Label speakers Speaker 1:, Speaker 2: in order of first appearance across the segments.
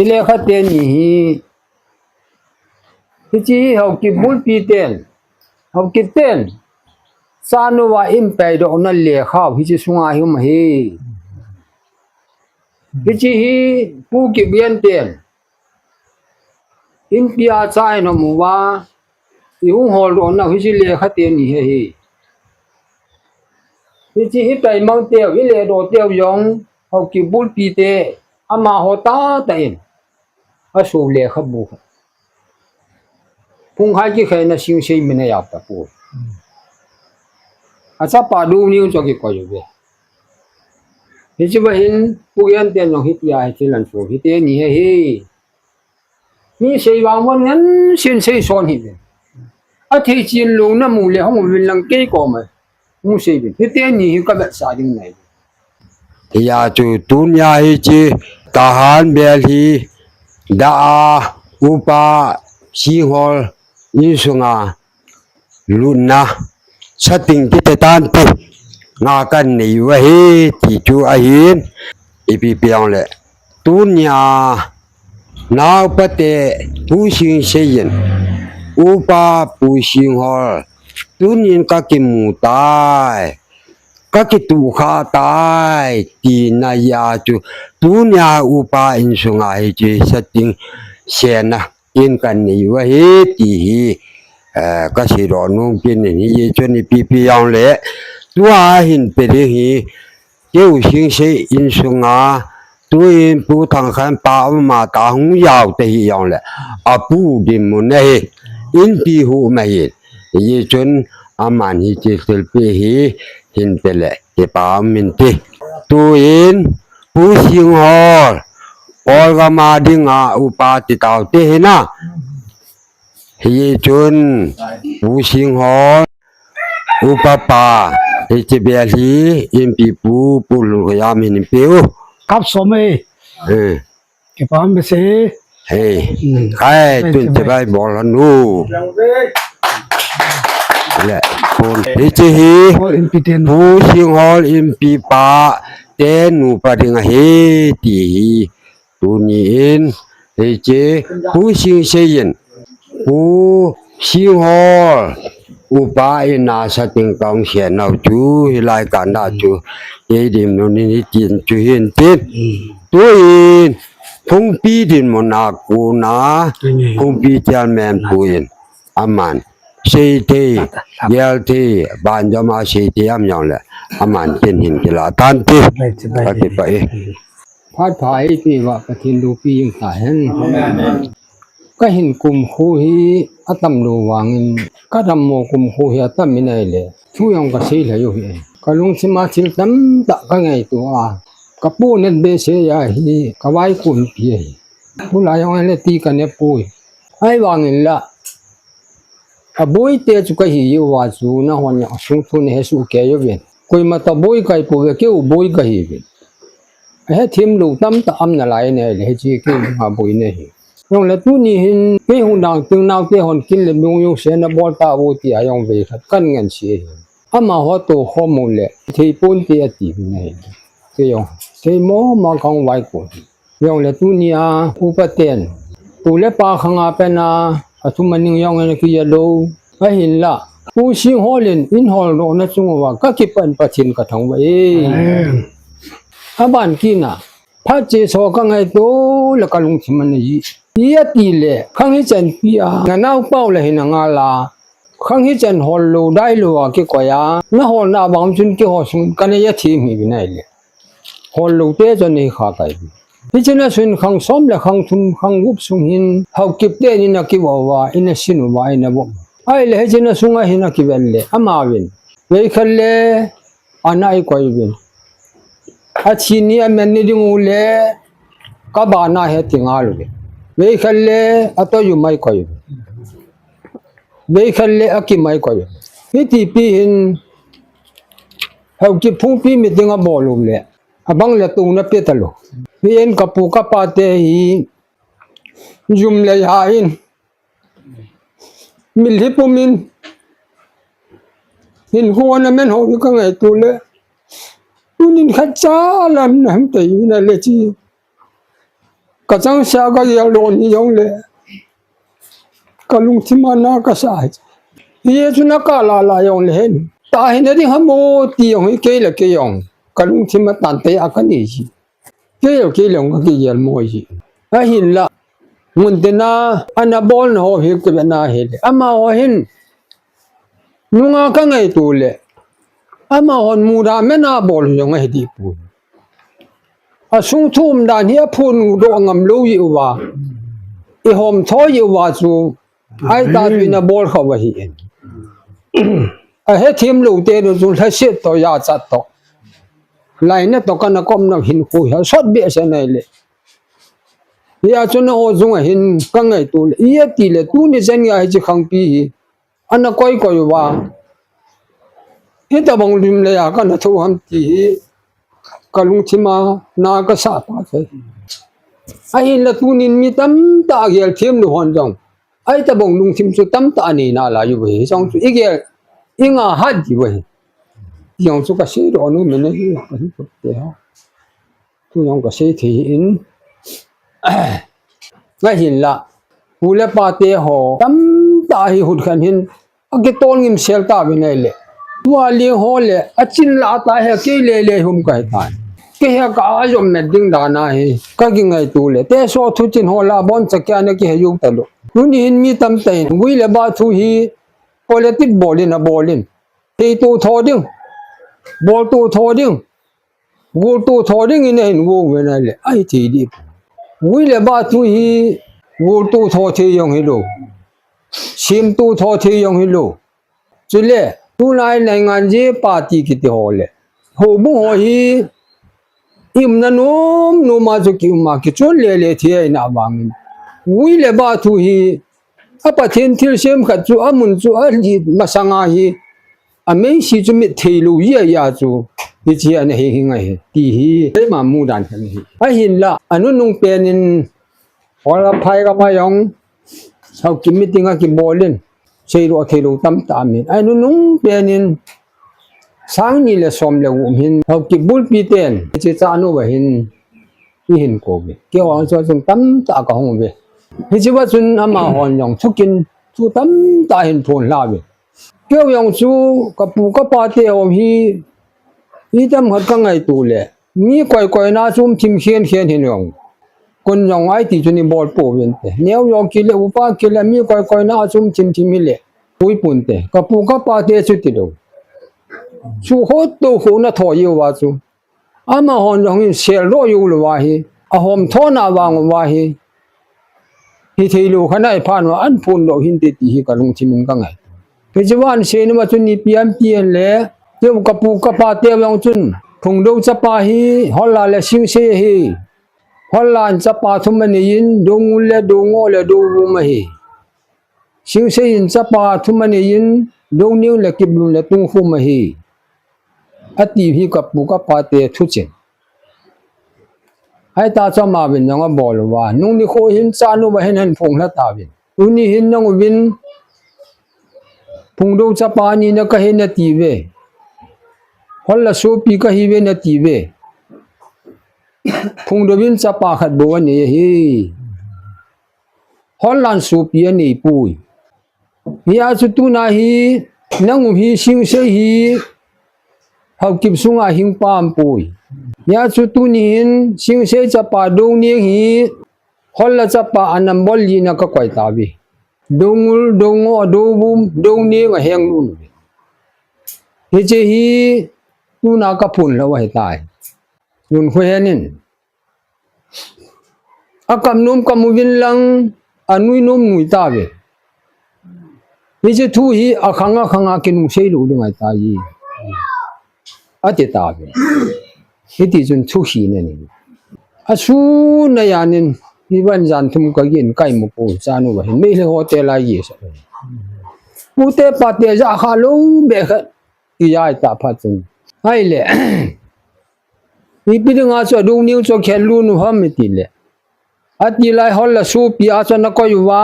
Speaker 1: จิเลขะเตนี่ฮิจิเฮากิบุลปีเตนเฮากิเตนซานุวาอิมไปดอกนั่นเลขะฮิจิสุงาหิมะฮีฮิจิฮีปูกิเบียนเตนอินปีอาจายนมุวาอิหุฮอลโอนะฮิจิเลขะเตนี่เฮฮิจิฮิไตมังเตวฮิเลโดเตวยองเฮากิบุลปีเตอามาโหตาตะอินอาสูเลขะบุพุงหายกิเขนะสิงเซมินะยาปะปูอาซาปาดูนิวจอกิกอยูเบฮิจิบะหินปูยันเตนยองฮิตยาฮิลันโฟฮิเตนี่เฮนี่เซยวางวันนั้นสินเซซอนฮิเบอาเทจินลุงนะมูเลฮองวิลังเกกอมะมูเซบิฮิเตนี่ฮิกะบะซาดิงไน
Speaker 2: ยาจูตุนยาฮิจิทหารเบลฮีดาอุปาชีฮอลอินสุงาลุนนะสติงติเตตันติงากันนี่วะเฮติจูอะหินอีปีเปียงเลยตุนยานาปะเตผู้ชิงเชยินอุปาผู้ชิงฮอลตุนินกะกิมูตายกะกิตุคาตายตีนายาจูตุนยาอุปาอินสุงาฮิจิสติงเชนะอินกันนี่วะเฮติก็สิรอนุงเป็นนี่ยจนปีปียองเลยตัวหินเปรีหีเจ้าชิงเสอินสุงาตัวอินผู้ทางขันป่ามาตาหงยาวแต่ยองเลยอาปูดิมุนเฮอินปีหูไม่เห็นยจนอามันฮิจิตลปีหีหินเปเลเตปามินติตัวอินผู้ชิงฮอลออลกามาดิงาอุปาติตาวเตนะฮิจุนผู้ชิงฮอลอุปปาฮิจิเบลีอิมปีปูลุกยามินเปียว
Speaker 3: กับสมัยเก็บความไปสิ
Speaker 2: เฮ้ใครตุนจะไปบอกละนูแหละคนฮิจิฮีผู้ชิงฮอลอิมปีปาเตนูปะดิงเฮติตุนีอินฮิจิผู้ชิงเชยินผู้ชิงฮอลอุปาอินาสติงกองเสียนเอาจูฮิลายกันดาจูเยดิมโนนิจินจูเห็นติดตัวอินพงปีดินมนากูนาพงปีจานแมนปูอินอามันเซเทเยลเทบานจามาเซเทอามยองแหละอามันเห็นหินกิลาตันติปฏิไป
Speaker 1: พัดภายที่ว่าปะทินดูปียังตายหั่นก็เห็นกลุ่มคูฮีอะตัมโลวางก็ดำโมกลุ่มคูฮีอะตัมมินัยเลยทุยองก็สิเหลอยู่เอก็ลงสิมาสิตัมตะก็ไงตัวก็ปูเน็ตเบเสยาฮีก็ไว้กุนปีผู้หลายองเลยตีกันเนี่ยปูไอ้วางนี่ละอะบุยเตจุก็ฮีอยู่ว่าจูนะฮอนยาสุทุนเฮสุเกยอยู่เวนคุยมาตะบุยไกปูเกอุบุยก็ฮีเวนเฮทิมลูกตัมตะอำนะหลายเนี่ยเฮจิเกมาบุยเนี่ยยองละตุนี่หินเปหุดังตึงนาวเตหอนกินเลยมยงเสนะบอลตาโอติอายองเวคัดกันเงินเสียอามาฮอโตข้อมูลเลยที่ปุ่นเตียตีไปไหนเกยองเกยมอมากังไว้ก่อนยองละตุนี่อุปเตนตุเลปาขังอาเป็นอาทุมันยองเงินกิยาโลไอหินละผู้ชิงฮอลินอินฮอลโรนะจุงว่าก็คิดเป็นปะชินกะทังไว้อาบ้านกินพระเจโสกังไงโตแล้วก็ลงที่มันยี่ยตีเลยข้างที่จันปีงานเอาเป้าเลยนะงาลาข้างที่จันฮอลโลได้โลอ่ะกี่กว่าย่าน้าฮอลน่ะบางจุนกี่ฮอลสุนกันเนี่ยทีมีวินัยเลยฮอลโลเตจนนี่ขาไก่ที่จะน่าสุนข้างซ้อมและข้างทุนข้างวุบสุงหินเขาเก็บเต้นี่นักกี่ว่าอินสินว่าอินบ่ไอ้เลยที่น่าสุงหินนักกี่เวลเลยอามาวินเวคัลเลยอันไหนกว่าวินอาชีนี้มันนี่ดึงเลยก็บ้านน่ะเหตุงาลุเลยเวคัลเลยอัตอยู่ไม่ก่อยเวคัลเลยอักไม่ก่อยที่ที่ปีหินเขาจิพุ่งปีมิดงาบอลุเลยบังเลตูนับเตตโลเวียนกับปูกับปาเตหิจุมเลยหาอินมิลฮิปุมินหินหัวนั่นมันหัวก็ไงตัวเลยตุนินขัดจ้าลำน้ำแต่อยู่นั่นเลยจี ก็จังเสียก็อย่าโลนี่ยงเลยก็ลุงที่มานาก็สายเยซุนักลาลายงเลยเห็นตาเห็นได้หาโมตียงให้เกลเกยงก็ลุงที่มาตันเตะอากันนี่สิเกลเกยงก็เกยลโมสิอะหินละมุนเตนาอันบอลโหเฮกเบนาเฮเลอามาโหเห็นนุงากังไงตัวเลยอามาหอนมูราเมนาบอลยังไงดีปูอาสุงทุ่มดานเฮียพูนโดงามลูอยู่ว่าอีหอมทออยู่ว่าจูไอตาวินาบอลเขาว่าเห็นเฮทีมลูกเตะจูให้เสียตัวยาจัดต่อไลน์เนี่ยตกันนักกมนักหินคุยเขาสดเบี้ยเสนเลยยาจุนโอจงหินกังไงตัวเลยอีตีเลยตัวนี้เส้นยาให้จิขังปีอันนั้นก้อยว่าเฮตบังลิมเลยอากันทุกคำตีกลุงที่มานาก็สาปาใช่ไอ้ละตัวนี้มีตั้มตาเกี่ยวเทียมดูหันจังไอ้ตะบงลุงทิมสุตั้มตานี่น่าลาอยู่เว้ยจังอีเกี่ยวอีงาหัดอยู่เว้ยยังสุกเสียดอนุมันเนี่ยกันปุ๊บเดียวตัวยังก็เสียทีอินไม่เห็นละผู้เล่ปาเตะหอตั้มตาให้หุ่นกันเห็นอักตอนงิมเซลตาเป็นไงเลยตัวเลี้ยงหอเลยอัจินลาตาให้เกลเล่หุ่มกันตายเกี่ยกับอาจอมเม็ดดิ้งดานาให้ก็กินไงตัวเลยแต่โซ่ทุจินหอลาบอนจะแก่เนี่ยกี่ให้ยุกตลอดนู่นนี่มีตั้มเตนวิเลบาทุฮีพอเลติดบอลินนะบอลินเตตัวทอดิ้งบอลตัวทอดิ้งวูตัวทอดิ้งอินเห็นวูเวนันเลยไอ้ทีดีวิเลบาทุฮีวูตัวทอเทียงฮิโลชิมตัวทอเทียงฮิโลจุเล่ตัวไหนในงานเจ็บปาร์ตี้กิตหอเลยหูบุหฮีอิมนันนุ่มมาจุกิมาคิจุเล่เล่เทียนอาบามินวิเลบาทุฮีอาปะเทนทิลเชมขัดจูอามุนจูอาลีมาสังอาฮีอาไม่สิจุมิเทลูเยียยาจูนี่เชียนเฮหิงไงตีฮีเอ้มามูดันกันฮีไอหินละอันนู้นนุ่งเป็นพอละภัยกับมายองเขากินมิติงกินบอลินเชยรู้เทลูตั้มตามินไอนู้นนุ่งเป็นสังนี่เลยสมเลยอุ้มหินเขากินบุลปีเตนเจ้าหนูว่าหินอีหินโกบีเกี่ยวกับส่วนตั้มตากของเบฮิจิว่าจุนอามาหอนยองทุกินทุตั้มตาหินพนลาเบเกี่ยวยองจูกับปูกับปาเตอมฮีอีตั้มหัดกังไงตัวเลยมีก่อยน่าซุ่มทิมเขียนหินยองคนยองไอที่จุนี่บอลโปเวนเตเนียวยองกิเลอุปากิเลมีก่อยน่าซุ่มทิมมิเลปุยปุ่นเตกับปูกับปาเตสุดที่ดูชูโหดตัวหัวน่ะถอยว่าจูอามาหอนยองเสียรออยู่หรือว่าฮีอาหอมทอนาวางว่าฮีฮิเทลูขณะผ่านว่าอันพูนดอกหินติฮีกับลุงทิมินกังไงเกิจวันเชนมาจุนี่เปียมเปียนเลยเจ้ากับปูกับปาเตยองจุนพงดูจะปาฮีฮอลลาเลชิงเซฮีฮอลลานจะปาทุมันยินดงอุลเลดงโอเลดูบุมฮีชิงเซยินจะปาทุมันยินดงนิวเลกิบลุนเลตุงฟุมฮีอติฮีกับปูกับปาเตทุจินให้ตาจะมาเป็นยังว่าบอกว่านุ่งนี่โคหินจานุมาเห็นพงละตาวินนุ่งนี่หินยังวินพงดูจะปานี่นะก็เห็นตีเวฮอลลาสูปีก็ฮิเวนตีเวพงดูวินจะปาขัดบัวนี่ฮีฮอลลันสูปีนี่ปุยฮีอาจุตุนาฮีนังฮีชิงเซฮีเฮากิบสุงอาหิงปามปุยยาจุตุนินชิงเซจะปาดงนี่ฮีฮอลลาจะปาอันนัมบอลลีนะก็ก่อยตาบีดงอุลดงโอดูบุมดงนี่ก็เฮงลุนเฮเจฮีตูนาก็พุนแล้วว่าให้ตายยุนคุยนินอากำนุมกำมุวินลังอนุยนุมนุยตาบีเฮเจทูฮีอาขังกินุเซลูดึงไอ้ตายอาเตตาบีเฮติจุนทุฮีเนี่ยนี่อาสูนายานินฮิวันจันทุมก็ยินไก่มุกูจานุว่าเห็นไม่เลยโฮเทลายสปูเตปาเตจะขะลุเบะอียายตาพัดจุนไอ้เลยอีปีดึงอาจจะดูนิ้วจะแค่ลุ้นหัวไม่ติดเลยอาทิไลฮอลละสูปีอาจจะนักก็อยู่ว่า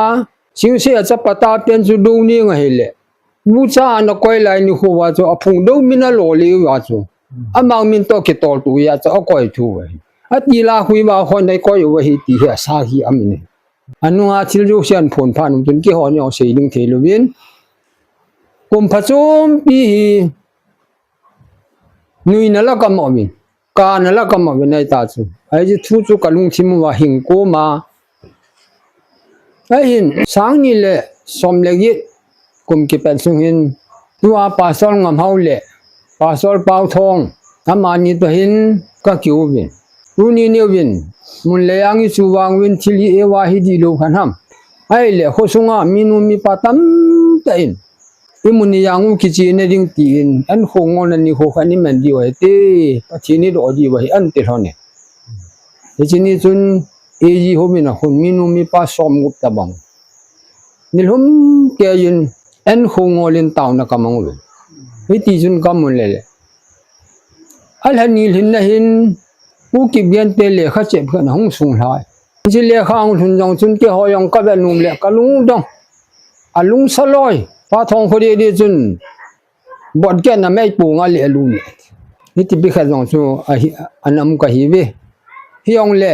Speaker 1: สิ่งเสียจะปะตาเป็นจุดดูนิ้วไงเลยบูชานักก็ไลนี่หัวจะอพุงดูมินาโลลีว่าจูอามังมินโตเกตอลตุยาจะเอาก็อยู่ไว้ ati la hui ba khon dai ko yu wa hi ti ha sa hi amine anunga thil ju sian phon phan tun ki hon yo sei ling the lovin kum phachum pi nui na la kam awin ka na la kam awin ai ta chu ai ji thu chu kalung thim wa hing ko ma ai hin sang ni le som le gi kum ki pen sung hin tua pa sol ngam hau le pa sol pau thong amani to hin ka kyu win tu ni ne win mun le yang i chu wang win thili e wa hi di lo khan ham ai le khosunga minu mi patam ta in imuni yang ki chi ne ding ti in an khongon ani kho khani man di wa te pathini do ji wa an te thone e chini chun e ji ho mi na khon minu mi pa som gup ta bang nilhum ke yin an khongolin taw na kamang lu hi ti chun kamun le al hanil hin na hin pu ki bian te le kha che phan hong sung lai ji le khang thun jong chun ke ho yong ka ba num le ka lung dong alung saloi pa thong khodi di chun bot ke na mai pu nga le lu ni ti bi kha jong chu anam ka hi we hi yong le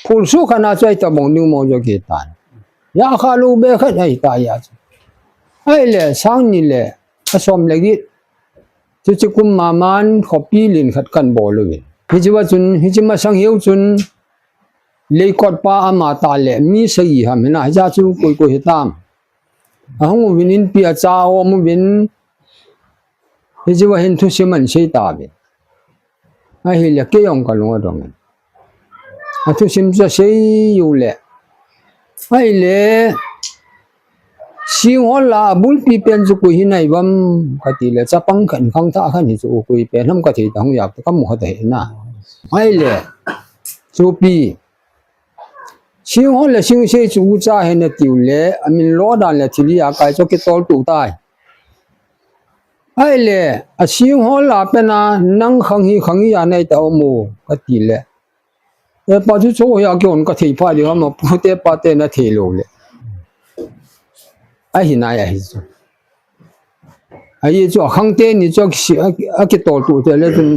Speaker 1: phul su khana chai ta bong nu mo jo ke tan ya kha lu be kha ai ta ya ai le sang ni le asom le gi chu chu kum ma man khopi lin khat kan bo lu hi ji wa chun hi ji ma sang hiu chun le kot pa ama ta le mi sei ha me na ja chu koi ko hi tam ahong winin pia chao mu win hi ji wa hin thu siman sei ta be a hi le ke yong ka lu dong a thu sim cha sei yu le ai le si hola bul pi pen chu ku hi nai bam ka ti le cha pang khan khang tha khan hi chu ku pe nam ka thi dang yak ka mu ha de na ai le chu pi si hola sing se chu cha he na ti le amin lo dan le thi ya kai cho ki tol tu tai ai le a si hola pe na nang khang hi ya nai ta mu ka ti le e pa chu cho ya kyon ka thi pha di ha ma pu te pa te na thi lo le ai hi na ya hi chu ai chu khang te ni cho ki a ki tol tu te le tun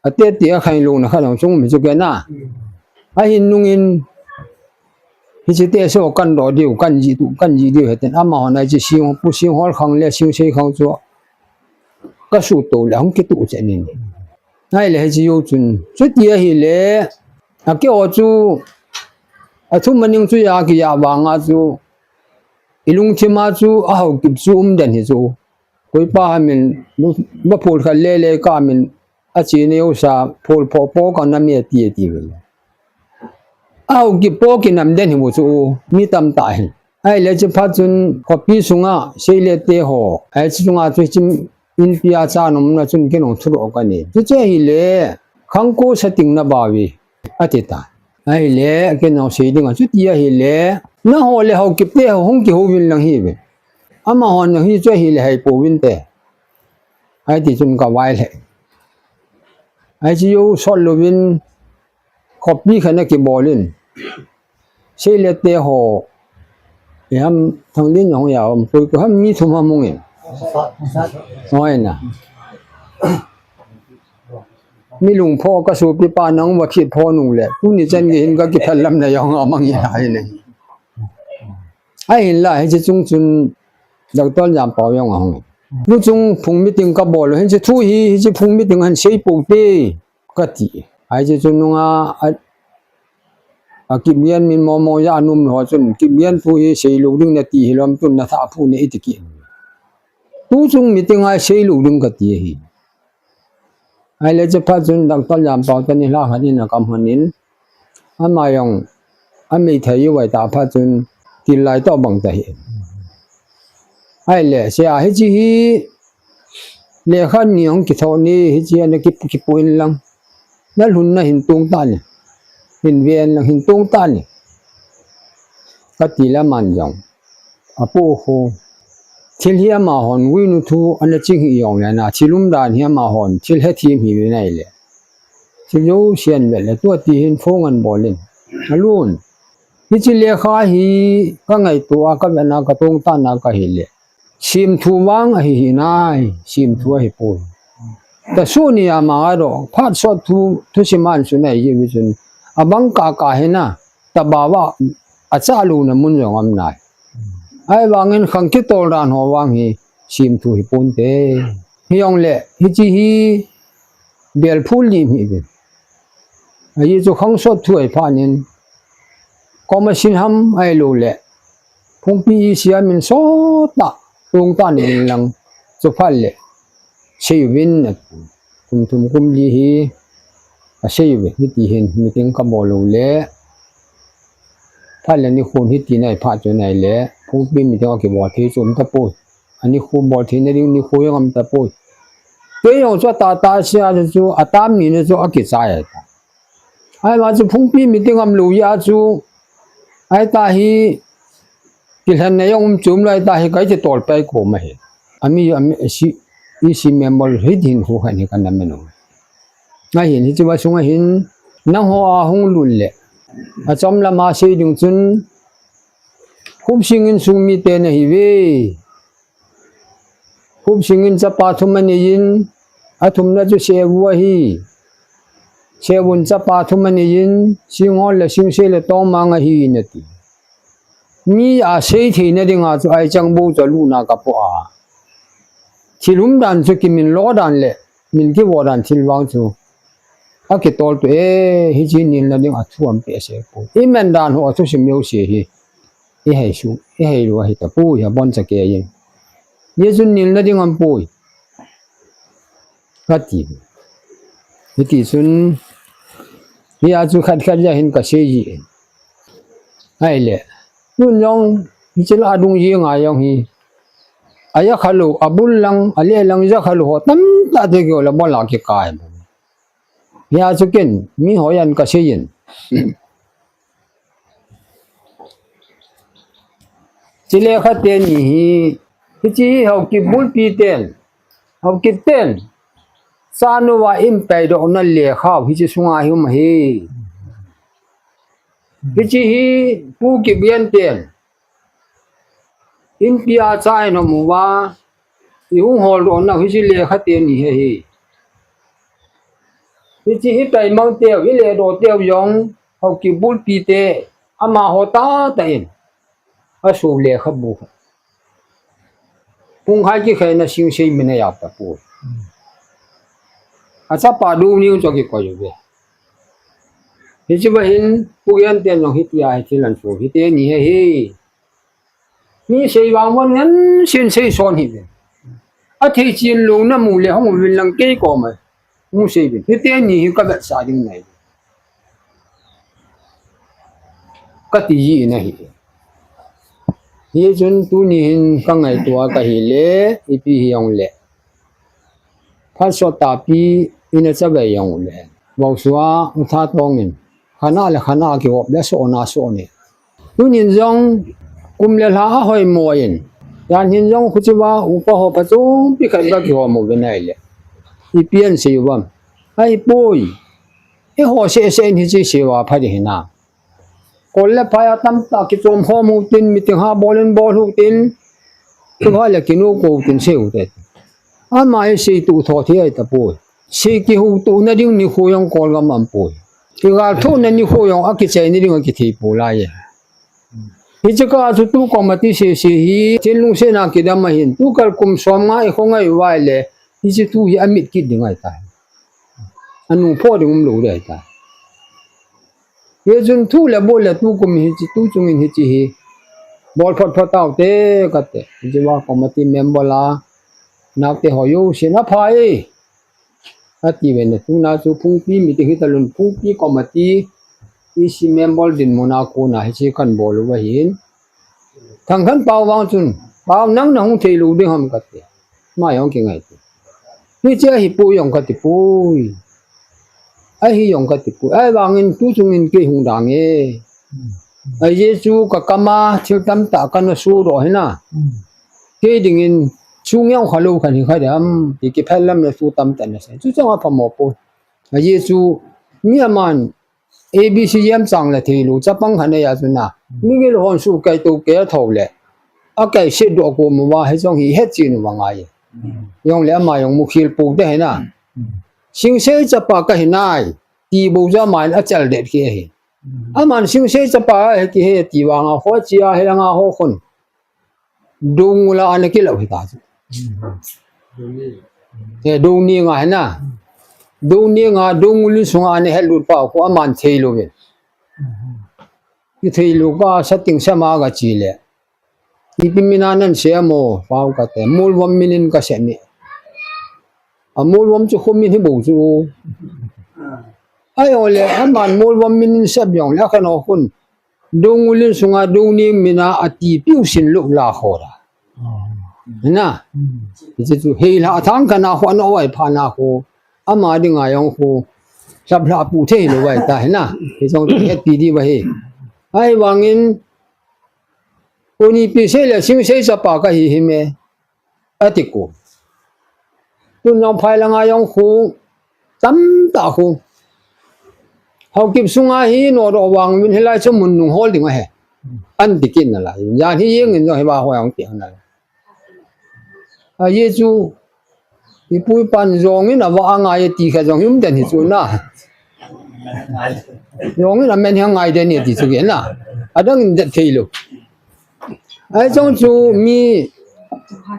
Speaker 1: a te ti a khai lo na kha long chung mi chu ke na ai hin nung in hi chi te so kan do diu kan ji diu he ten ama na ji siung pu siung hol khang le siung sei khang chu ka su to le hong ki tu che ni ai le ji yo chun chu ti hi le a ke o chu a thu maning chu ya ki ya wa nga chu ilung thima chu a hau kip chu den hi chu koi pa min ba phul kha le ka min a chi ne yo sa phul po ka na me ti ve au ki po ki nam den hi mu chu mi tam ta hi ai le che pha chun copy sunga sei le te ho ai chunga chu chim in pia cha nom na chun ke no thuro ka ni che hi le khang ko setting na ba wi atita ai le ke no sei ding chu ti hi le na ho le ho ki te hong ki ho win lang hi be ama hon na hi che hi le hai po win te ai ti chun ka wai le ai ji yo sol lo win copy khana ki bolin sei le te ho yam thang lin yong ya am poi ko ham mi thum ha mong en oi na mi lung pho ka su pi pa nang wa khit pho nu le tu ni chen ge hin ka ki thal lam na yong amang ya ai ne ai hin la he chung chun dak tol jam paw yong hong lu chung phung mi ting ka bol hin che thu hi che phung mi ting han sei pu pe ka ti ai che chun nga a ki mian min mo ya num ho chun ki mian thu hi sei lu ding na ti hilom tun na tha phu ne itiki tu chung mi ting ai sei lu ding ka ti hi ai le che pha chun dak tol jam paw ta ni la ha ni na kam hanin ama yong ami thai wai ta pha chun ti lai to bang ta hi ai le se a hi chi hi le khan ni ong ki tho ni hi chi an ki puin lang na lun na hin tung ta ni hin ven lang hin tung ta ni ka ti la man jong a pu ho thil hi ma hon wi nu thu an chi hi yong la na thilum dan hi ma hon thil he thim hi we nai le thil yo sian le le to ti hin phong an bolin alun hi chi le kha hi ka ngai to a ka na ka tong ta na ka hi le sim thu wang a hi nai sim thu hi pu แต่สู้นี่มาก็พาดสอดทุสิมันสุนัยยิวิสุนอบังกากาเห็นนะตะบาวะอาจาลูนะมุนยองอำนายไอ้วางเงินขังคิดโตรานหัววางฮีชิมทุหิปุนเตฮิยองเละฮิจิฮีเบลพูลิมฮิเบไอ้จุขังสอดถวยพานินก็มาชินหำไอ้ลูเละพงปีเสียมินสอดตะลงตานินลังจุพันเละเชยวินทุมกุมลีฮีเชยวินฮิติเห็นมิติงกบอลูเละถ้าเล่นนี่คนฮิติไหนพาจนไหนเละพงปีมิติงก็เก็บบอลที่จุ่มตะปูอันนี้คูบอลที่นี่นี่คูยังตะปูเกี่ยวกับตาเสียจู่อัตามีเนี่ยจู่อักษรายไอ้มาจู่พงปีมิติงกำลูยาจู่ไอ้ตาฮีกินเนี่ยยังจุ่มเลยตาฮีก็จะตอดไปโกมาเห็นอันนี้อีสิเมมบอลฮิตหินหัวนี่กันนั่นไม่รู้ไงเห็นที่จะว่าช่วงเห็นน้ำหัวหงลุนเละอาจอมละมาเสียดึงจนคุบสิงินสุมีเตนฮิเวคุบสิงินจะปาทุมันยินอาทุมน่าจะเสียวัวฮีเสียวุนจะปาทุมันยินสิงห์ละสิงเสละต้องมังฮีนติมีอาเสียที่เนี่ยดิ่งอาจะไอจังบูจะลูนากับปัวที่ลุมดันสุกิมินล้อดันเลยมินที่วอดันที่วางจูอาเกตอลตัวฮิจินินละดิ่งอัศวมเปเสปูอีแมนดันหัวทุสิมิวเสียฮีอีให้ชูอีให้รัวให้ตะปูอย่าบอนจะเกยเยซุนนินละดิ่งอันปูกัดจีฮิติซุนฮิอาจูขัดจะเห็นกับเสียจีไอ้เละนุ่นยองฮิจิลาดุงยีงายองฮีayah kalau abul lang ali lang ja kalau tam ta de go la bon la ke kai ya chukin mi hoyan ka seyin chile khaten ni chi hau ki bul pi ten hau ki ten sanu wa im pai do na le khaw hi chi sunga hi ma hi chi hi pu ki bian ten in pia chai no muwa yung hol ron na hi le khate ni he hi chi hi tai mang teo hi le do teo yong ho ki bul pi te ama hota ta in asu le khabu pung hai ki khaina sing sei mena ya ta pu acha pa du ni cho ki ko yu be hi chi ba hin pu yan ten no hi tia hi lan so hi te ni heมีเสียวางวันนั้นเส้นเสียซ้อนหินอาทิตย์จีนลงน้ำมูลเลยห้องวิลลังเก้ก็มามูเสียบินที่เตี้ยนี่ก็แบบสาดิ่งไหนก็ตีจีนะฮิเยจนตัวนี้ก็ไงตัวก็ฮิเล่อีพีฮิยองเล่พัดสตาปีอินจะไปยองเล่บอกสัวอุทาตองอินขนาดเกี่ยวกับเรื่องโซนาโซนี่ตัวนี้จงกุมเลลาหอยมอยนยานหินยองคุจิวาอุปะหอปะจุปิคันกะกิวโมเวนัยเลอีเปียนสิวัมไอ้ปุยไอ้หอเสเสนหิจิสิวาพะดิหินากอลละพายตัมตะกิจอมหอมูตินมิติหาบอลนบอลฮูตินตุฮาละกินูโกตินเซอุเตอามาไอ้สิตุทอที่ไอ้ตะปุยสิกิฮูตุนะดิงนิโคยองกอลกะมัมปุยกิกาทุนะนิโคยองอะกิเซนิดิงอะกิทีปูลายฮิจกาจุตุกอมติเสเสฮีเจลุเสนากิดามาหินตุกัลกุมสวมงาไอคงไอวายเลฮิจตุฮิอมิดกิดดิงไอตายอนุพ่อดิงุมรู้ได้ตายเยจุนทุเลโบเลตุกุมฮิจตุจุงอินฮิจิฮีบอลพอดตาวเตกะเตจิวากอมติเมมบลานาเตหอยเสนาพายอะติเวเนตุนาจุพุงปีมิติฮิตะลุนพุงปีกอมติอีสิเมมบอลดินโมนาโคนะฮิจิคันบอลวะหินทั้งคันเปาวางจุนเปานังนะฮงเทลูดิหอมกะเตมายองกิงไงตินี่เจฮิปูยองกะติปูไอฮิยองกะติปูไอวางอินตุจุงอินเกหุงดางเอไอเยซูกะกะมาชิตัมตะกันสูโรหินะเกดิงอินชุงยองขะโลคันฮิคะดามติกิเพลลัมนะสูตัมตะนะเซจุจังอะพะมอปูไอเยซูมีอามันABC ยามจังละทีลูจะปังหันยาซุนะมีเกลฮอนสูไกโตเกทอเลอะไกเชดโกมว่าให้จงฮีเฮ็ดจินว่าไงยองแล้วมายองมุคิลปูได้นะ सिंग से चपा का हिनाय ती बोजा मान अचल दे के हे अमान सिंग से चपा है कि हे ती वांगा हो चिया हे लंगा हो खन डोंगला अन के लो हिता हे डोंगनी nga है ना डोंगनी nga डोंगुल सुंगा ने हे लुट पा को अमान थे लो बे कि थे लो का सतिंग समा ga chi le ipiminanan siya mo pau ka te mul wam minin ka se ni amul wam chu khom min hi bo chu ai ole aman mul wam minin sa byong la ka no kun dongulin sunga dongni mina ati piu sin lu la khora na ji chu he la thang kana ho no wai pha na ko ama dinga yong ko sabla pu the lo wai ta he na he jong he pi di ba he ai wangin Kuni pisela sing sei sa pa ka hi me atiko tun yang phai la nga yong khu tam ta khu hau kip sunga hi no ro wang min helai chu mun nung holding he an dikin na la ya hi yeng in he ba ho yang ti na a ye chu i pui pan zong in wa nga ye ti kha zong yum den hi chu na yong in men hang ngai den ni ti chu ge na adang de thei lo ai trong chu mi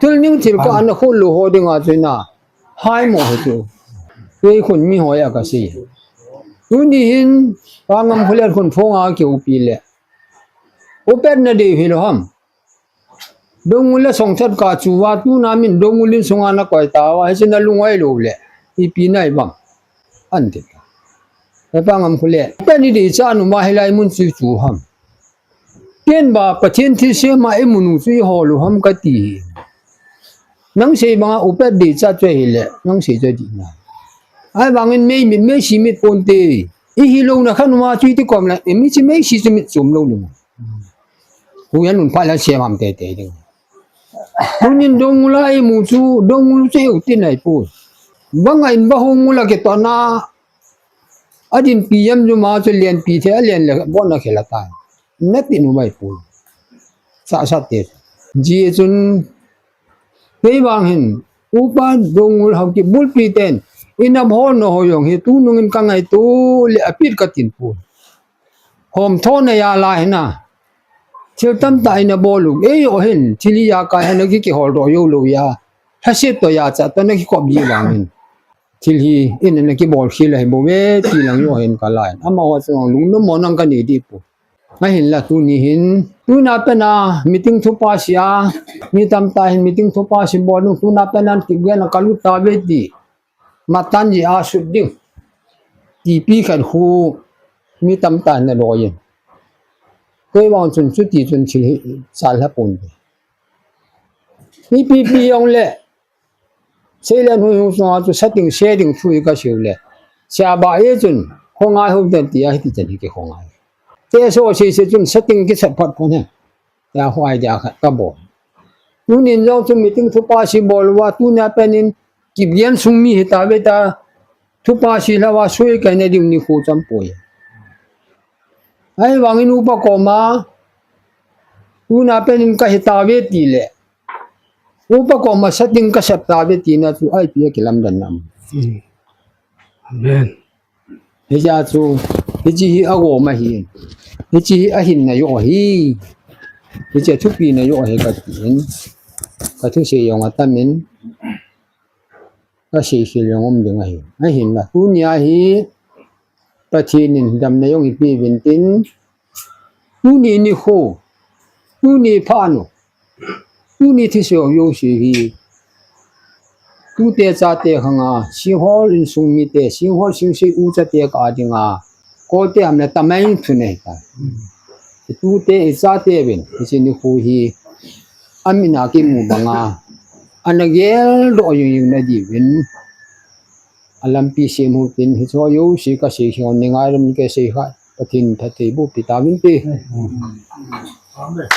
Speaker 1: thul ning thil ko an khul lu ho dinga china hai mo he chu tui khun mi ho ya ka si tu ni hin pangam khuler khun phonga ke upi le open na de hi lo ham dongula songthat ka chu wa tu na min dongulin sunga na koi ta wa hin na lungai lo le ipi nai bam an ti ta pangam khule pe ni de cha nu ma hilai mun chu chu ham Ken ba pathin thi se ma e munu chui ho lu ham ka ti nang se ba upet de cha chwe le nang se je di na ai bangin me si mit pon te I hi lo na khan ma chui ti kom la mi chi me si mi zum lo lu hu yan nun pa la se mam te te ding nin dong la e mu chu dong lu che u tin nai pu ba ngai ba hong la ke to na adin pm ju ma chu len pi the len le bon na khela ta Nati nu mai pu sa te ji chun pei wang hin upa dongul hau ki bul pi ten ina bhon no hoyong he tu nungin ka ngai tu le apit ka tin pu hom thon na ya la hina chil tam ta ina bolu e yo hin chili ya ka hana ki hol ro yo lo ya hasit to ya cha to na ki ko bi wang hin chil hi in na ki bol khil hai bo we ti lang yo hin ka lai ama ho chong lu no mo nang ka ni di pu Nga hin la tu ni hin tu na pa na meeting thu pa siya mi tam ta hin meeting thu pa si bo nu tu na pa nan ti gyan ka lu ta be di matan ji a su ding ti pi khan hu mi tam ta na lo yin koi wang chun chu ti chun chi sal ha pon pi yong le se le nu hu so chu setting shading thu ka siu le sia ba ye chun khongai hu den ti a ti chen ki khongai Te so si chun setting ki sa pat pon he ya hwai dia khat ka bo tu nin jong chu meeting thu pa si bol wa tu na penin ki bian sung mi heta ve ta thu pa si la wa sui ka ne ding ni khu cham poi ai wangin upa ko ma tu na penin ka heta ve ti le upa ko ma setting ka sap ta ve ti na chu ai pi ki lam dan nam
Speaker 3: Amen.
Speaker 1: he ja chu he ji hi a go ma hi he ji a hin na yo hi he je thu pi na yo he ka tin ka thu se yong ta min ka se se yong om ding hi a hin na tu nya hi pa chin in dam na yong pi bin tin tu ni kho tu ni pha no tu ni thi se yo shi hi tu te cha te khanga si hol in sung mi te si hol sing se u cha te ka dinga ko te amna tamai thu ne ta tu te cha te bin si ni khu hi amina ki mu banga anagel do yu na di bin alam pi se mu tin hi cho yo si ka se hion ni ngai ram ke se ha pathin thathi bu pitamin pe
Speaker 3: Amen.